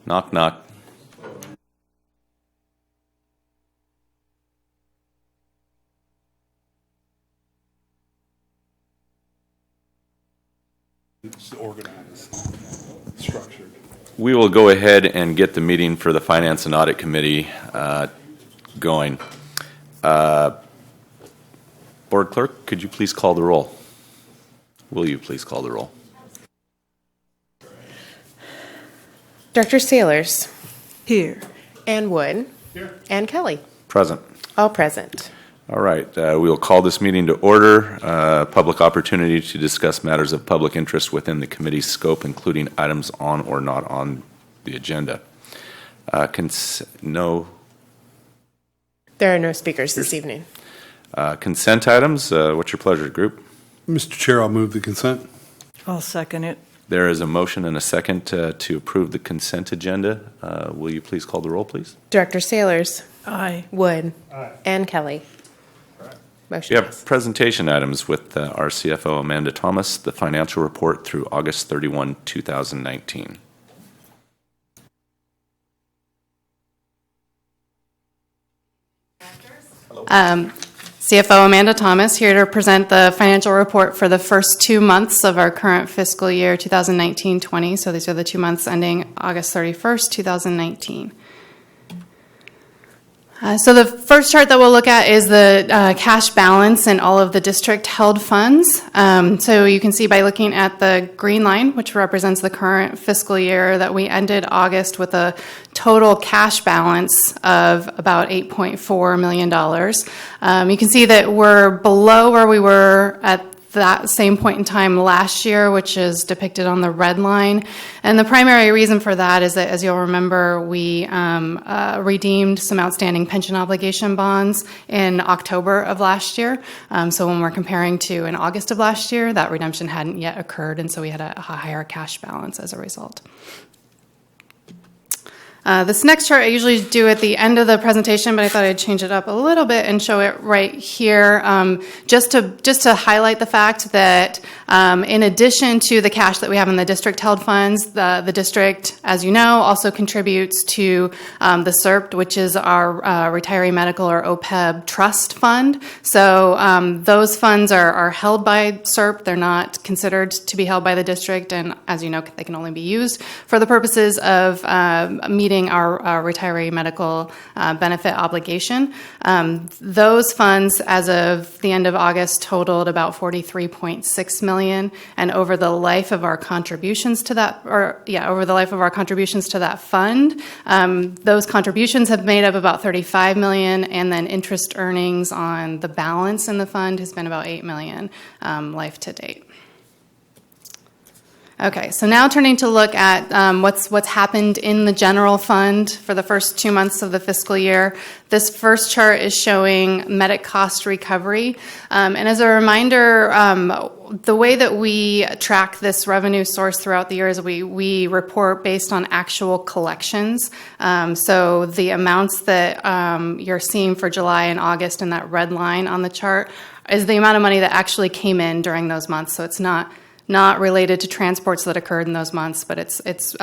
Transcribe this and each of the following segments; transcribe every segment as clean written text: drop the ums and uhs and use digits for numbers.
Knock, knock. It's organized, structured. We will go ahead and get the meeting for the Finance and Audit Committee going. Board Clerk, could you please call the roll? Will you please call the roll? Director Sailors. Here. And Wood. Here. And Kelly. Present. All present. All right, we will call this meeting to order. Public opportunity to discuss matters of public interest within the committee's scope, including items on or not on the agenda. No There are no speakers this evening. consent items. What's your pleasure, group? Mr. Chair, I'll move the consent. I'll second it. There is a motion and a second to approve the consent agenda. Will you please call the roll, please? Director Sailors. Aye. Wood. Aye. And Kelly. Motion We have passed. presentation items with our CFO, Amanda Thomas, the financial report through August 31, 2019. CFO Amanda Thomas here to present the financial report for the first 2 months of our current fiscal year 2019-20. So these are the 2 months ending August 31st, 2019. So the first chart that we'll look at is the cash balance in all of the district-held funds. So you can see by looking at the green line, which represents the current fiscal year, that we ended August with a total cash balance of about $8.4 million. You can see that we're below where we were at that same point in time last year, which is depicted on the red line. And the primary reason for that is that, as you'll remember, we redeemed some outstanding pension obligation bonds in October of last year. So when we're comparing to in August of last year, that redemption hadn't yet occurred, and so we had a higher cash balance as a result. This next chart I usually do at the end of the presentation, but I thought I'd change it up a little bit and show it right here, just to highlight the fact that in addition to the cash that we have in the district-held funds, the district, as you know, also contributes to the CERP, which is our Retiree Medical or OPEB trust fund. So those funds are held by CERP. They're not considered to be held by the district, and as you know, they can only be used for the purposes of meeting our retiree medical benefit obligation. Those funds, as of the end of August, totaled about $43.6 million, and over the life of our contributions to that, fund, those contributions have made up about $35 million, and then interest earnings on the balance in the fund has been about $8 million life to date. Okay, so now turning to look at what's happened in the general fund for the first 2 months of the fiscal year. This first chart is showing medic cost recovery. And as a reminder, the way that we track this revenue source throughout the year is we report based on actual collections. So the amounts that you're seeing for July and August in that red line on the chart is the amount of money that actually came in during those months. So it's not related to transports that occurred in those months, but it's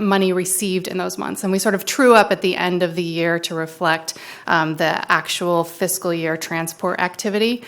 money received in those months. And we sort of true up at the end of the year to reflect the actual fiscal year transport activity.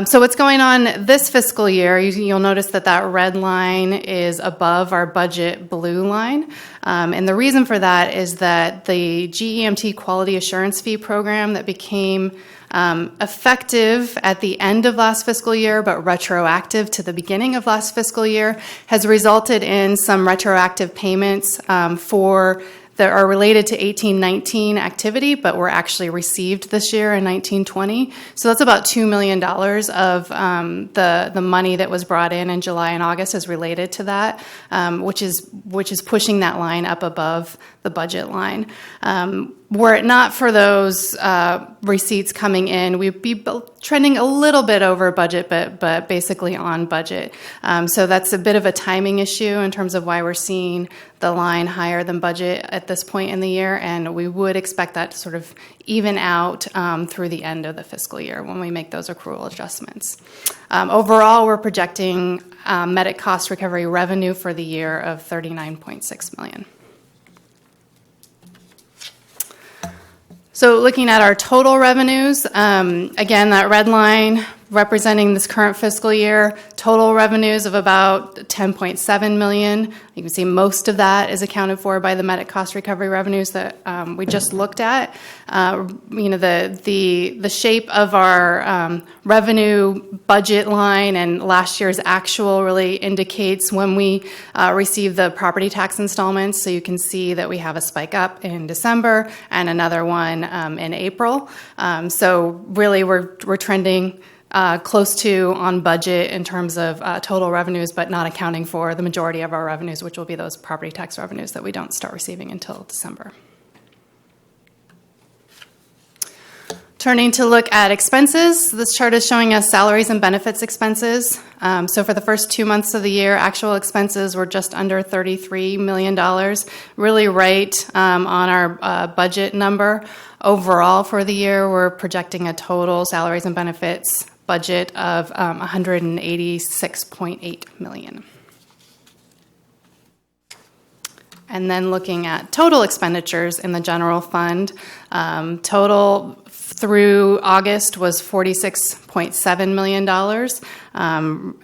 So what's going on this fiscal year, you'll notice that red line is above our budget blue line. And the reason for that is that the GEMT Quality Assurance Fee program that became effective at the end of last fiscal year, but retroactive to the beginning of last fiscal year, has resulted in some retroactive payments that are related to 18-19 activity, but were actually received this year in 19-20. So that's about $2 million of the money that was brought in July and August is related to that, which is pushing that line up above the budget line. Were it not for those receipts coming in, we'd be trending a little bit over budget, but basically on budget. So that's a bit of a timing issue in terms of why we're seeing the line higher than budget at this point in the year, and we would expect that to sort of even out through the end of the fiscal year when we make those accrual adjustments. Overall, we're projecting medic cost recovery revenue for the year of $39.6 million. So looking at our total revenues, again, that red line representing this current fiscal year, total revenues of about $10.7 million. You can see most of that is accounted for by the medic cost recovery revenues that we just looked at. The shape of our revenue budget line and last year's actual really indicates when we receive the property tax installments. So you can see that we have a spike up in December and another one in April. So really we're trending close to on budget in terms of total revenues, but not accounting for the majority of our revenues, which will be those property tax revenues that we don't start receiving until December. Turning to look at expenses, this chart is showing us salaries and benefits expenses. So for the first 2 months of the year, actual expenses were just under $33 million, really right on our budget number. Overall for the year, we're projecting a total salaries and benefits budget of $186.8 million. And then looking at total expenditures in the general fund, total through August was $46.7 million.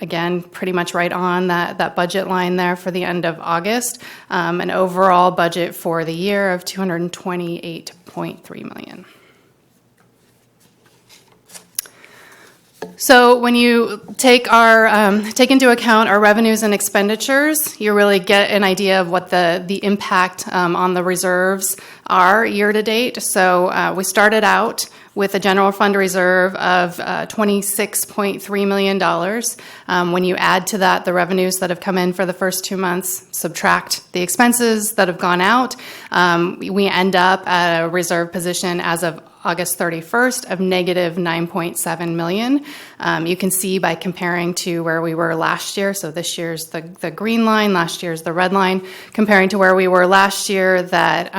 Again, pretty much right on that budget line there for the end of August. An overall budget for the year of $228.3 million. So when you take into account our revenues and expenditures, you really get an idea of what the impact on the reserves are year to date. So we started out with a general fund reserve of $26.3 million. When you add to that the revenues that have come in for the first 2 months, subtract the expenses that have gone out, we end up at a reserve position as of August 31st of negative $9.7 million. You can see by comparing to where we were last year, so this year's the green line, last year's the red line, comparing to where we were last year, that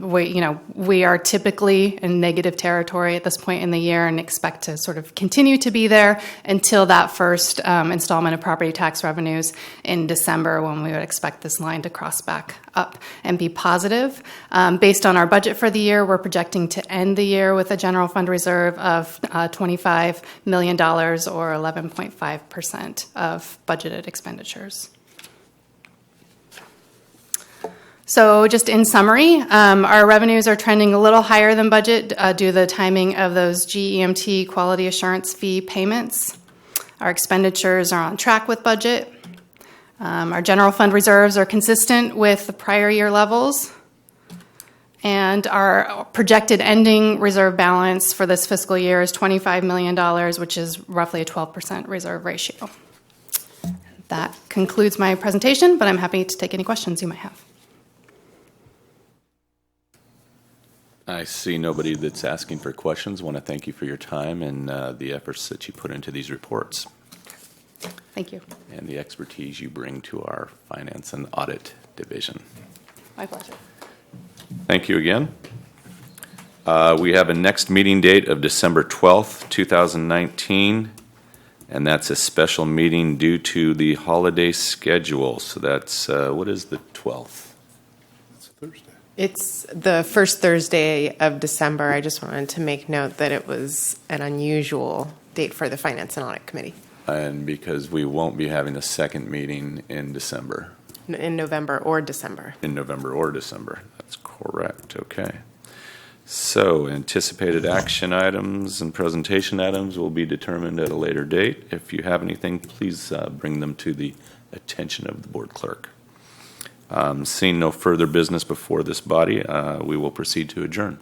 we are typically in negative territory at this point in the year and expect to sort of continue to be there until that first installment of property tax revenues in December, when we would expect this line to cross back up and be positive. Based on our budget for the year, we're projecting to end the year with a general fund reserve of $25 million, or 11.5% of budgeted expenditures. So just in summary, our revenues are trending a little higher than budget due to the timing of those GEMT quality assurance fee payments. Our expenditures are on track with budget. Our general fund reserves are consistent with the prior year levels. And our projected ending reserve balance for this fiscal year is $25 million, which is roughly a 12% reserve ratio. That concludes my presentation, but I'm happy to take any questions you might have. I see nobody that's asking for questions. I want to thank you for your time and the efforts that you put into these reports Thank you. and the expertise you bring to our finance and audit division. My pleasure. Thank you again. We have a next meeting date of December 12th, 2019, and that's a special meeting due to the holiday schedule. So that's, what is the 12th? It's Thursday. It's the first Thursday of December. I just wanted to make note that it was an unusual date for the Finance and Audit Committee. And because we won't be having a second meeting in December. In November or December. In November or December. That's correct. Okay. So anticipated action items and presentation items will be determined at a later date. If you have anything, please bring them to the attention of the board clerk. Seeing no further business before this body, we will proceed to adjourn.